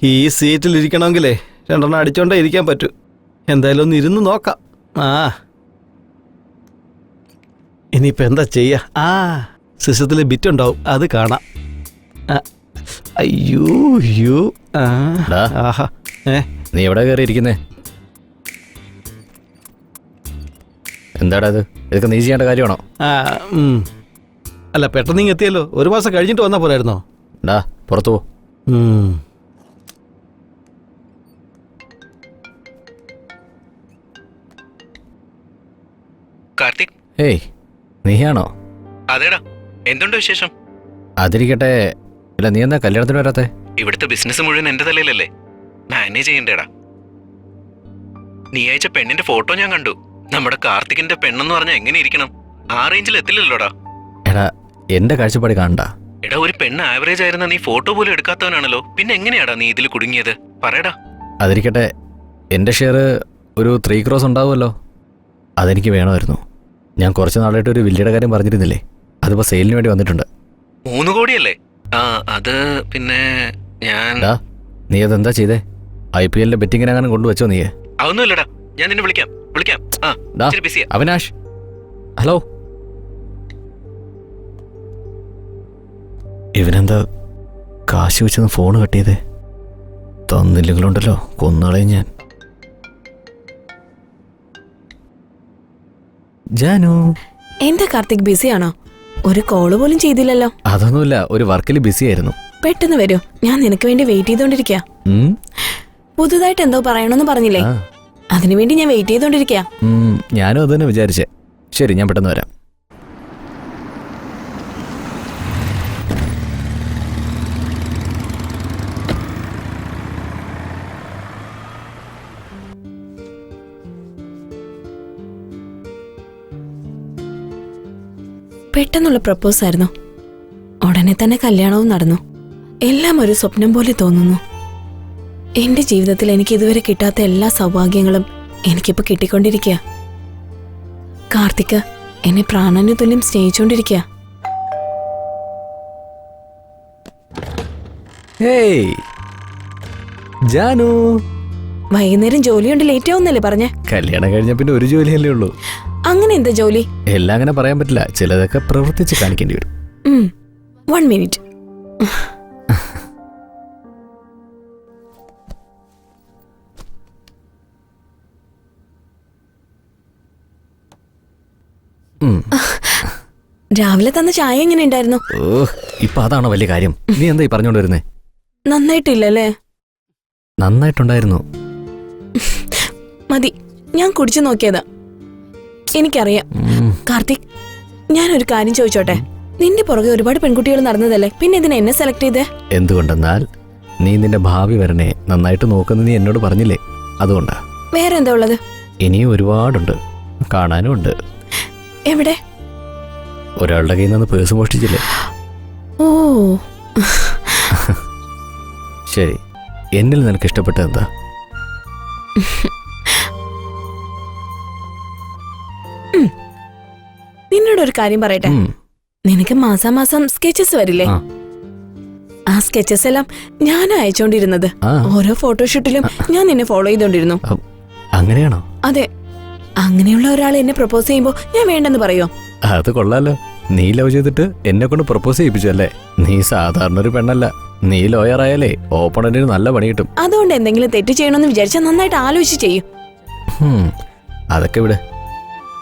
ഈ സീറ്റിലിരിക്കണമെങ്കിലേ 2 അടിച്ചോണ്ടേ ഇരിക്കാൻ പറ്റൂ. എന്തായാലും ഒന്ന് ഇരുന്ന് നോക്കാം. ഇനിയിപ്പോൾ എന്താ ചെയ്യുക? സിസ്റ്റത്തിൽ ബിറ്റ് ഉണ്ടാവും, അത് കാണാം. അയ്യോ ആഹാ. നീ എവിടെ കയറി ഇരിക്കുന്നേ? എന്താടാ ഇത്? ഇതൊക്കെ നീ ചെയ്യേണ്ട കാര്യമാണോ? അല്ല, പെട്ടെന്ന് ഇങ്ങ് എത്തിയല്ലോ. 1 മാസം കഴിഞ്ഞിട്ട് വന്നാൽ പോരായിരുന്നോ? പുറത്തു പോ. കാർത്തിക്, ഏയ് നീയാണോ? അതേടാ, എന്തുണ്ട് വിശേഷം? അതിരിക്കട്ടെ. ഇല്ല, നീ എന്താ കല്യാണത്തിന് വരാത്തെ? ഇവിടുത്തെ ബിസിനസ് മുഴുവൻ എന്റെ തലയിലല്ലേ, മാനേജ് ചെയ്യണ്ടേടാ. നീ അയച്ച പെണ്ണിന്റെ ഫോട്ടോ ഞാൻ കണ്ടു. നമ്മുടെ കാർത്തികിന്റെ പെണ്ണെന്ന് പറഞ്ഞാൽ എങ്ങനെ ഇരിക്കണം? ആ റേഞ്ചിൽ എത്തില്ലല്ലോടാ. എടാ, എന്റെ കാഴ്ചപ്പാട് കാണണ്ട. എടാ, ഒരു പെണ്ണ് ആവറേജ് ആയിരുന്ന നീ ഫോട്ടോ പോലും എടുക്കാത്തവനാണല്ലോ. പിന്നെ എങ്ങനെയാടാ നീ ഇതിൽ കുടുങ്ങിയത്? പറയടാ. അതിരിക്കട്ടെ, എന്റെ ഷെയർ ഒരു 3 crores ഉണ്ടാവുമല്ലോ. അതെനിക്ക് വേണമായിരുന്നു. ഞാൻ കുറച്ച് നാളായിട്ട് ഒരു വില്ലയുടെ കാര്യം പറഞ്ഞിരുന്നില്ലേ? അതിപ്പോ സെയിലിന് വേണ്ടി വന്നിട്ടുണ്ട്. 3 കോടിയല്ലേ? അത് പിന്നെ ഞാൻ... നീ അതെന്താ ചെയ്തേ? IPL ബെറ്റിങ്ങിനെങ്ങാനും കൊണ്ടുവച്ചോ നീ? അതൊന്നുമില്ലടാ, ഞാൻ നിന്നെ വിളിക്കാം. അവിനാഷ്, ഹലോ. ഇവനെന്താ കാശ് വെച്ചൊന്ന് ഫോൺ കട്ട് ചെയ്തേ? തന്നില്ലെങ്കിലുണ്ടല്ലോ, കൊന്നാളെയും ഞാൻ. ജാനു, എന്താ കാർത്തിക്, ബിസിയാണോ? ഒരു കോള് പോലും ചെയ്തില്ലല്ലോ. അതൊന്നുമില്ല, ഒരു വർക്കിൽ ബിസി ആയിരുന്നു. പെട്ടെന്ന് വരൂ, ഞാൻ നിനക്ക് വേണ്ടി വെയിറ്റ് ചെയ്തോണ്ടിരിക്കാ. പുതുതായിട്ട് എന്തോ പറയണമെന്ന് പറഞ്ഞില്ലേ? അതിനുവേണ്ടി ഞാൻ വെയിറ്റ് ചെയ്തോണ്ടിരിക്കാ. ഞാനും അത് തന്നെ വിചാരിച്ചേ. ശരി, ഞാൻ പെട്ടെന്ന് വരാം. പെട്ടെന്നുള്ള പ്രപ്പോസ് ആയിരുന്നു. ഉടനെ തന്നെ കല്യാണവും നടന്നു. എല്ലാം ഒരു സ്വപ്നം പോലെ തോന്നുന്നു. എന്റെ ജീവിതത്തിൽ എനിക്ക് ഇതുവരെ കിട്ടാത്ത എല്ലാ സൗഭാഗ്യങ്ങളും എനിക്കിപ്പോ കിട്ടിക്കൊണ്ടിരിക്കുക. കാർത്തിക് എന്നെ പ്രാണന് തുല്യം സ്നേഹിച്ചോണ്ടിരിക്കുക. ജാനു, വൈകുന്നേരം ജോലിയുണ്ട്, ലേറ്റ് ആവുന്നല്ലേ പറഞ്ഞേ? കല്യാണം കഴിഞ്ഞ പിന്നെ ഒരു ജോലിയല്ലേ ഉള്ളൂ. അങ്ങനെ എന്താ ജോലി? എല്ലാം അങ്ങനെ പറയാൻ പറ്റില്ല, ചിലതൊക്കെ പ്രവർത്തിച്ച് കാണിക്കേണ്ടി വരും. 1 minute. രാവിലെ തന്ന ചായ എങ്ങനെ ഉണ്ടായിരുന്നു? ഇപ്പൊ അതാണോ വലിയ കാര്യം? നീ എന്താ ഈ പറഞ്ഞോണ്ട് വരുന്നേ? നന്നായിട്ടില്ലല്ലേ? നന്നായിട്ടുണ്ടായിരുന്നു. മതി, ഞാൻ കുടിച്ചു നോക്കിയതാ. എനിക്കറിയാം. കാർത്തിക്, ഞാനൊരു കാര്യം ചോദിച്ചോട്ടെ? നിന്റെ പുറകെ ഒരുപാട് പെൺകുട്ടികൾ നടന്നതല്ലേ, പിന്നെ ഇതിനെ എന്നെ സെലക്ട് ചെയ്തേ? എന്തുകൊണ്ടെന്നാൽ നീ നിന്റെ ഭാവി വരനെ നന്നായിട്ട് നോക്കുന്ന നീ എന്നോട് പറഞ്ഞില്ലേ, അതുകൊണ്ടാ. വേറെ എന്താ ഉള്ളത്? ഇനിയും ഒരുപാടുണ്ട്, കാണാനും ഉണ്ട്. എവിടെ? ഒരാളുടെ കയ്യിൽ നിന്ന് പേഴ്സ് മോഷ്ടിച്ചില്ലേ? ഓ ശരി, എന്നിൽ നിനക്ക് ഇഷ്ടപ്പെട്ടത് എന്താ? നിന്നോടൊരു കാര്യം പറയട്ടെ? നിനക്ക് മാസാമാസം സ്കെച്ചസ് വരില്ലേ? ആ സ്കെച്ചസ് എല്ലാം ഞാൻ അയച്ചോണ്ടിരുന്നത്. ഓരോ ഫോട്ടോഷൂട്ടിലും ഞാൻ നിന്നെ ഫോളോ ചെയ്തോണ്ടിരുന്നു. അങ്ങനെയാണോ? അതെ. അങ്ങനെയുള്ള ഒരാൾ എന്നെ പ്രപ്പോസ് ചെയ്യുമ്പോ ഞാൻ വേണ്ടെന്ന് പറയോ? അത് കൊള്ളാലോ. നീ ലവ് ചെയ്തിട്ട് എന്നെ കൊണ്ട് പ്രപ്പോസ് ചെയ്യിപ്പിച്ചു അല്ലേ? നീ സാധാരണ ഒരു പെണ്ണല്ല. നീ ലോയർ ആയാലേ ഓപ്പണന്റിന് നല്ല പണി കിട്ടും. അതുകൊണ്ട് എന്തെങ്കിലും തെറ്റ് ചെയ്യണമെന്ന് വിചാരിച്ചാൽ നന്നായിട്ട് ആലോചിച്ച് ചെയ്യും. അതൊക്കെ വിട്.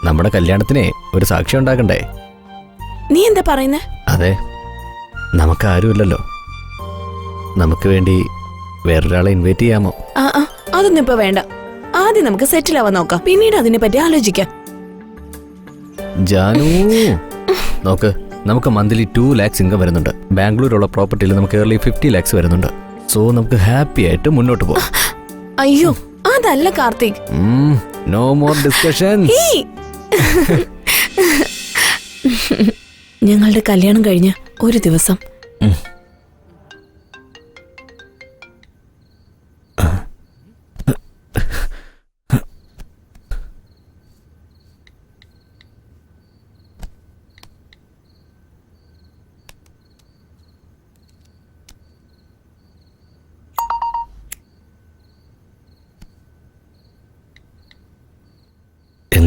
നമ്മുടെ കല്യാണത്തിനെ ഒരു സാക്ഷി ഉണ്ടാക്കണ്ടേ? നീ എന്താ പറയുന്നേ? അതെ, നമുക്ക് ആരുമില്ലല്ലോ. നമുക്ക് വേണ്ടി വേറൊരാളെ ഇൻവൈറ്റ് ചെയ്യാമോ? അതൊന്നും ഇപ്പൊ വേണ്ട. ആദ്യം നമുക്ക് സെറ്റിൽ ആവാൻ നോക്കാം, പിന്നീട് അതിനെ പറ്റി ആലോചിക്കാം. ജാനു, നോക്ക്, നമുക്ക് മന്ത്ലി 2 lakhs ഇൻകം വരുന്നുണ്ട്. ബാംഗ്ലൂരുള്ള പ്രോപ്പർട്ടിയിൽ നമുക്ക് ഇയർലി 50 lakhs വരുന്നുണ്ട്. സോ നമുക്ക് ഹാപ്പി ആയിട്ട് മുന്നോട്ട് പോകാം. അയ്യോ, അതല്ല കാർത്തിക്. No more discussions. ഞങ്ങളുടെ കല്യാണം കഴിഞ്ഞ് ഒരു ദിവസം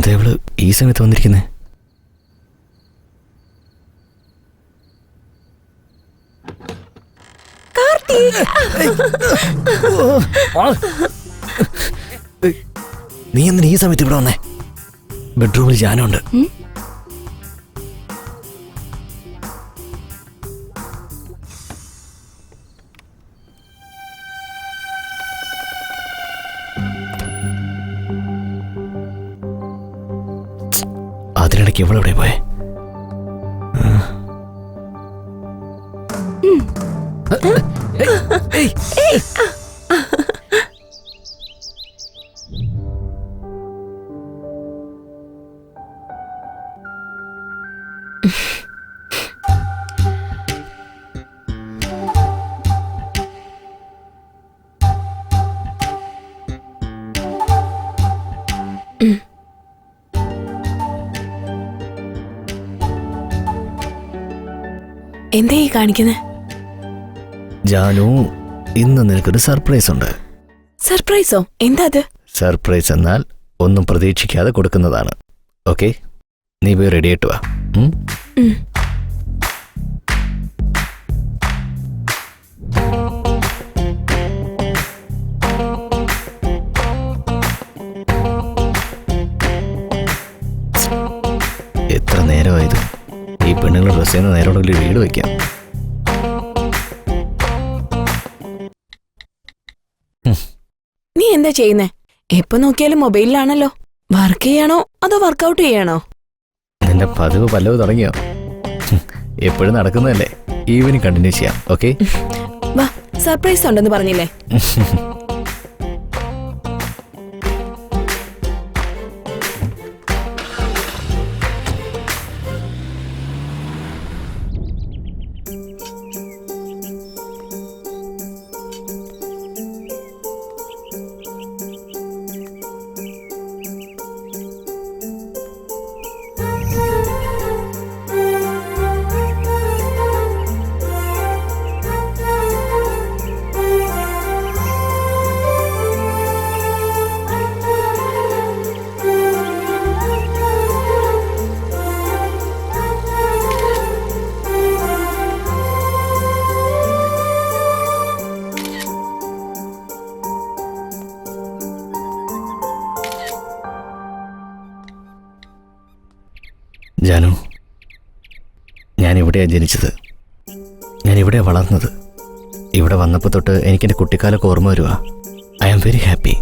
എന്താ ഇവള് ഈ സമയത്ത് വന്നിരിക്കുന്നേ? നീ എന്തിനാ ഈ സമയത്ത് ഇവിടെ വന്നേ? ബെഡ്റൂമിൽ ജാനുണ്ട്. അതിനിടയ്ക്ക് ഇവളെവിടെ പോയെ? എന്താ ഈ കാണിക്കുന്നേ? ജാനു, ഇന്ന് നിനക്കൊരു സർപ്രൈസ് ഉണ്ട്. സർപ്രൈസോ? എന്താ അത്? സർപ്രൈസ് എന്നാൽ ഒന്നും പ്രതീക്ഷിക്കാതെ കൊടുക്കുന്നതാണ്. ഓക്കെ, നീ പോയി റെഡി ആയിട്ട് വാ. എത്ര നേരമായത്? ഈ പെണ്ണുങ്ങൾ ഡ്രസ് ചെയ്യുന്ന നേരോടെ വീട് വയ്ക്കാം. നീ എന്താ ചെയ്യുന്നേ? എപ്പോ നോക്കിയാലും മൊബൈലിലാണല്ലോ. വർക്ക് ചെയ്യാണോ അതോ വർക്കൗട്ട് ചെയ്യാണോ? നിന്റെ പതിവ് പല്ലവ് തുടങ്ങിയോ? എപ്പോഴും നടക്കുന്നതല്ലേ, ഈവനിങ് കണ്ടിന്യൂ ചെയ്യാം. ഓക്കെ, വാ, സർപ്രൈസ് ഉണ്ടെന്ന് പറഞ്ഞില്ലേ? ജാനു, ഞാനിവിടെയാണ് ജനിച്ചത്, ഞാനിവിടെയാണ് വളർന്നത്. ഇവിടെ വന്നപ്പോൾ തൊട്ട് എനിക്കെൻ്റെ കുട്ടിക്കാലൊക്കെ ഓർമ്മ വരുക. ഐ ആം വെരി ഹാപ്പി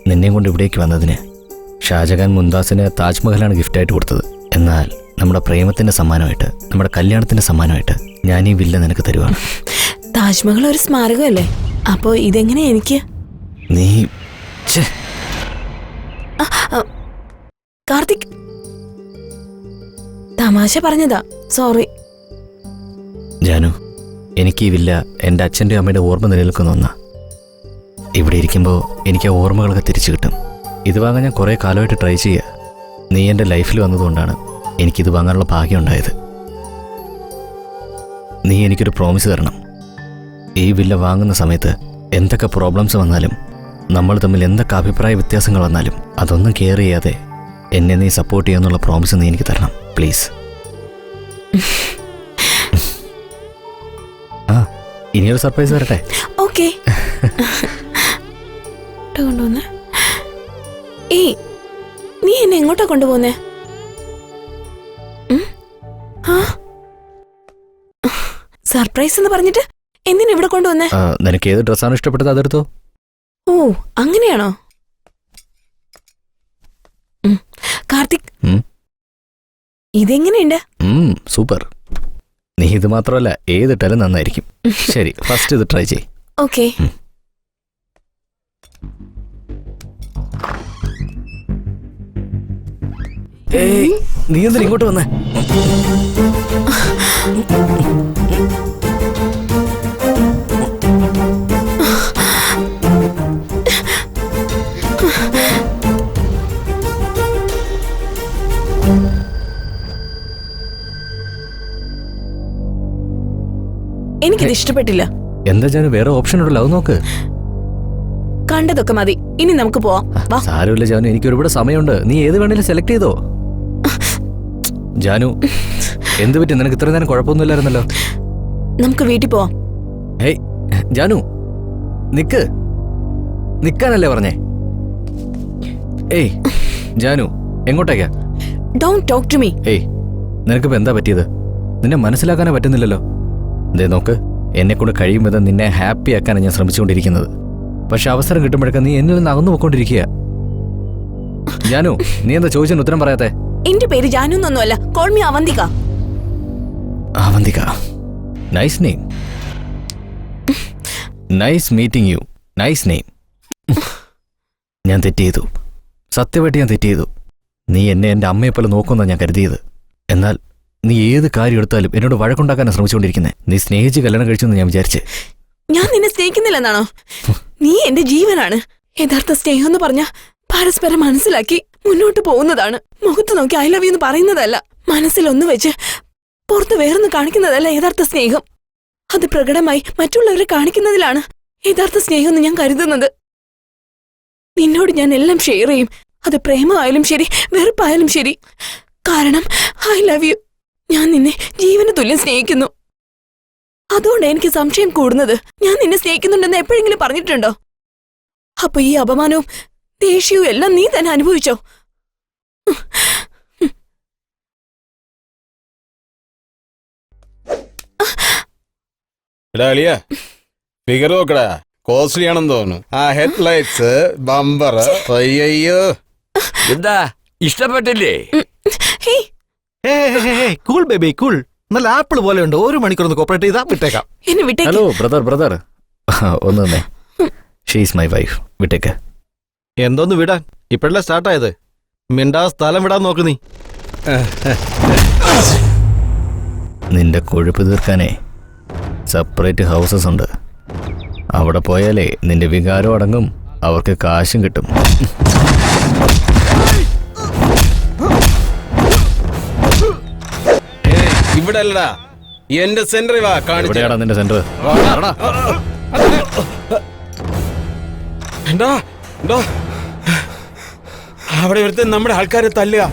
നിന്നെയും കൊണ്ട് ഇവിടേക്ക് വന്നതിന്. ഷാജഹാൻ മുംതാസിന് താജ്മഹലാണ് ഗിഫ്റ്റായിട്ട് കൊടുത്തത്. എന്നാൽ നമ്മുടെ പ്രേമത്തിൻ്റെ സമ്മാനമായിട്ട്, നമ്മുടെ കല്യാണത്തിൻ്റെ സമ്മാനമായിട്ട് ഞാൻ ഈ വില്ല നിനക്ക് തരുവാണ്. താജ്മഹൽ ഒരു സ്മാരകമല്ലേ? അപ്പോ ഇതെങ്ങനെ എനിക്ക്? നീ കാർത്തിക്, തമാശ പറഞ്ഞതാ, സോറി. ജാനു, എനിക്ക് ഈ വില്ല എൻ്റെ അച്ഛൻ്റെ അമ്മയുടെ ഓർമ്മ നിലനിൽക്കുന്ന ഒന്നാ. ഇവിടെ ഇരിക്കുമ്പോൾ എനിക്ക് ആ ഓർമ്മകളൊക്കെ തിരിച്ചു കിട്ടും. ഇത് വാങ്ങാൻ ഞാൻ കുറേ കാലമായിട്ട് ട്രൈ ചെയ്യുക. നീ എൻ്റെ ലൈഫിൽ വന്നതുകൊണ്ടാണ് എനിക്കിത് വാങ്ങാനുള്ള ഭാഗ്യം ഉണ്ടായത്. നീ എനിക്കൊരു പ്രോമിസ് തരണം. ഈ വില്ല വാങ്ങുന്ന സമയത്ത് എന്തൊക്കെ പ്രോബ്ലംസ് വന്നാലും, നമ്മൾ തമ്മിൽ എന്തൊക്കെ അഭിപ്രായ വ്യത്യാസങ്ങൾ വന്നാലും അതൊന്നും കെയർ ചെയ്യാതെ എന്നെ നീ സപ്പോർട്ട് ചെയ്യാന്നുള്ള പ്രോമിസ് നീ എനിക്ക് തരണം, പ്ലീസ്. ആ, ഇനിയൊരു സർപ്രൈസ് വരട്ടെ. ഓക്കെ. ഏയ്, നീ എന്നെ എങ്ങോട്ടാ കൊണ്ടുപോകുന്നേ? സർപ്രൈസ് എന്ന് പറഞ്ഞിട്ട് എന്തിനാ ഇവിടെ കൊണ്ടുവന്നേ? നിനക്ക് ഏത് ഡ്രസ്സാണ് ഇഷ്ടപ്പെട്ടത് അതെടുത്തോ. ഓ, അങ്ങനെയാണോ? കാർത്തിക്, ഇതെങ്ങനെയുണ്ട്? സൂപ്പർ. നീ ഇത് മാത്രമല്ല, ഏതിട്ടാലും നന്നായിരിക്കും. ശരി, ഫസ്റ്റ് ഇത് ട്രൈ ചെയ്. ഓക്കെ. നീ എന്തിനാ ഇങ്ങോട്ട് വന്നേ? എനിക്കിത് ഇഷ്ടപ്പെട്ടില്ല. എന്താ ജാനു, വേറെ ഓപ്ഷൻ ഉണ്ടല്ലോ, അത് നോക്ക്. കണ്ടതൊക്കെ മതി, ഇനി നമുക്ക് പോവാം വാ. സാരമില്ല ജാനു, എനിക്ക് ഒരുപാട് സമയമുണ്ട്. നീ ഏത് വേണേലും സെലക്ട് ചെയ്തോ. ജാനു, എന്ത് പറ്റി? നിനക്ക് ഇത്രയും നേരം കുഴപ്പമൊന്നുമില്ലായിരുന്നല്ലോ. നമുക്ക് വീട്ടിൽ പോവാം. ഹേയ് ജാനു, നിക്കാനല്ലേ പറഞ്ഞേ? ഏയ് ജാനു, എങ്ങോട്ടേക്കാ? Don't talk to me. ഏയ്, നിനക്കിപ്പോ എന്താ പറ്റിയത്? നിന്നെ മനസ്സിലാക്കാനേ പറ്റുന്നില്ലല്ലോ. ദേ നോക്ക്, എന്നെ കൊണ്ട് കഴിയും വിധം നിന്നെ ഹാപ്പി ആക്കാനാണ് ഞാൻ ശ്രമിച്ചുകൊണ്ടിരിക്കുന്നത്. പക്ഷെ അവസരം കിട്ടുമ്പോഴൊക്കെ നീ എന്നിൽ നിന്ന് അകന്നു പോയിക്കൊണ്ടിരിക്കുക. ജാനു, നീ എന്താ ചോദിച്ചതിന് ഉത്തരം പറയാത്തെ? എന്റെ പേര് ജാനു എന്നൊന്നുമല്ല. Call me Avantika. Avantika, nice name. Nice meeting you. Nice name. ഞാൻ തെറ്റ് ചെയ്തു, സത്യമായിട്ട് ഞാൻ തെറ്റ് ചെയ്തു. നീ എന്നെ എൻ്റെ അമ്മയെപ്പോലെ നോക്കുമെന്നാണ് ഞാൻ കരുതിയത്. എന്നാൽ നീ ഏത് കാര്യം എടുത്താലും എന്നോട് വഴക്കുണ്ടാക്കാനാണ് ശ്രമിച്ചുകൊണ്ടിരിക്കുന്നത്. നീ സ്നേഹിച്ച് കല്യാണം കഴിച്ചെന്ന് ഞാൻ വിചാരിച്ചേ. ഞാൻ നിന്നെ സ്നേഹിക്കുന്നില്ലെന്നാണോ? നീ എന്റെ ജീവനാണ്. യഥാർത്ഥ സ്നേഹം എന്ന് പറഞ്ഞ പരസ്പരം മനസ്സിലാക്കി മുന്നോട്ട് പോകുന്നതാണ്. മുഖത്ത് നോക്കി ഐ ലവ് യു എന്ന് പറയുന്നതല്ല. മനസ്സിലൊന്നു വെച്ച് പുറത്ത് വേറൊന്ന് കാണിക്കുന്നതല്ല യഥാർത്ഥ സ്നേഹം. അത് പ്രകടമായി മറ്റുള്ളവരെ കാണിക്കുന്നതിലാണ് യഥാർത്ഥ സ്നേഹം എന്ന് ഞാൻ കരുതുന്നത്. നിന്നോട് ഞാൻ എല്ലാം ഷെയർ ചെയ്യും. അത് പ്രേമമായാലും ശരി, വെറുപ്പായാലും ശരി. കാരണം ഐ ലവ് യു. ഞാൻ നിന്നെ ജീവന് തുല്യം സ്നേഹിക്കുന്നു. അതുകൊണ്ട് എനിക്ക് സംശയം കൂടുന്നത്. ഞാൻ നിന്നെ സ്നേഹിക്കുന്നുണ്ടെന്ന് എപ്പോഴെങ്കിലും പറഞ്ഞിട്ടുണ്ടോ? അപ്പൊ ഈ അപമാനവും ദേഷ്യവും എല്ലാം നീ തന്നെ അനുഭവിച്ചോ? ഫിഗർ നോക്കടാ, കോസ്റ്റ്ലി ആണെന്ന് തോന്നുന്നു. ആ ഹെഡ് ലൈറ്റ്സ്, ബമ്പർ, അയ്യോ. എന്താ ഇഷ്ടപ്പെട്ടില്ലേ? Cool baby cool. നല്ല ആപ്പിൾ പോലെ ഉണ്ട്. 1 മണിക്കൂർ ഒന്ന് കോപ്പറേറ്റ് ചെയ്താ വിട്ടേക്കാം. എന്നെ വിട്ടേക്ക്. ഹലോ ബ്രദർ, ഒന്ന് തന്നെ. She's my wife. വിട്ടേക്ക്. എന്തോന്ന് വിടാൻ? ഇപ്പഴല്ലേ സ്റ്റാർട്ടായത്. മിണ്ടാ സ്ഥലം വിടാൻ നോക്ക് നീ. നിന്റെ കൊഴുപ്പ് തീർക്കാനേ സെപ്പറേറ്റ് ഹൗസസ് ഉണ്ട്. അവിടെ പോയാലേ നിന്റെ വികാരം അടങ്ങും, അവർക്ക് കാശും കിട്ടും. ഇവിടെ അല്ലടാ, എന്റെ സെന്ററിൽ വാ. എവിടെയാടാ നിന്റെ സെന്റർ? അവിടെ ഒരുത്ത നമ്മുടെ ആൾക്കാരെ തല്ലുക.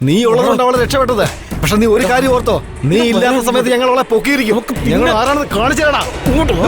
നീ ഉള്ളതുകൊണ്ട് അവളെ രക്ഷപ്പെട്ടത്. പക്ഷെ നീ ഒരു കാര്യം ഓർത്തോ, നീ ഇല്ലാത്ത സമയത്ത് ഞങ്ങൾ അവളെ പൊക്കിയിരിക്കും. ഞങ്ങൾ ആരാണെന്ന് കാണിച്ചു തരണ. ഇങ്ങോട്ട് പോ.